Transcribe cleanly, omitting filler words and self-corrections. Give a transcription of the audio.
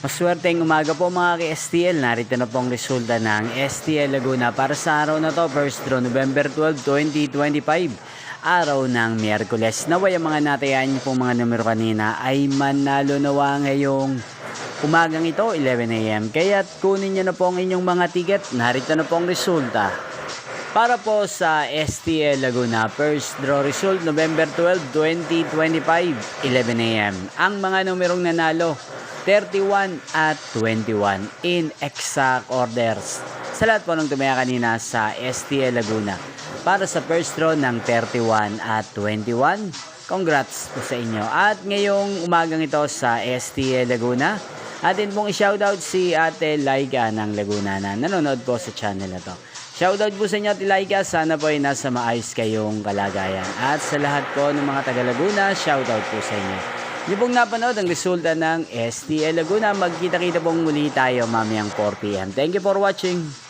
Maswerteng umaga po mga ka-STL. Narito na pong resulta ng STL Laguna para sa araw na to, first draw November 12, 2025. Araw ng Miyerkules. Naway ang mga natayan niyo pong mga numero kanina ay manalo nawa ngayong umagang ito, 11 AM. Kaya't kunin niyo na po ang inyong mga ticket. Narito na pong resulta. Para po sa STL Laguna, first draw result November 12, 2025, 11 AM. Ang mga numerong nanalo, 31 at 21 in exact orders. Sa lahat po ng tumaya kanina sa STL Laguna. Para sa first draw ng 31 at 21, congrats po sa inyo. At ngayong umagang ito sa STL Laguna, atin pong i-shoutout si Ate Laika ng Laguna na nanonood po sa channel na to. Shoutout po sa inyo Ate Laika, sana po ay nasa maayos kayong kalagayan. At sa lahat po ng mga taga Laguna, shoutout po sa inyo. Yung pong napanood ang resulta ng STL Laguna, magkita-kita pong muli tayo mamayang 4 PM. Thank you for watching.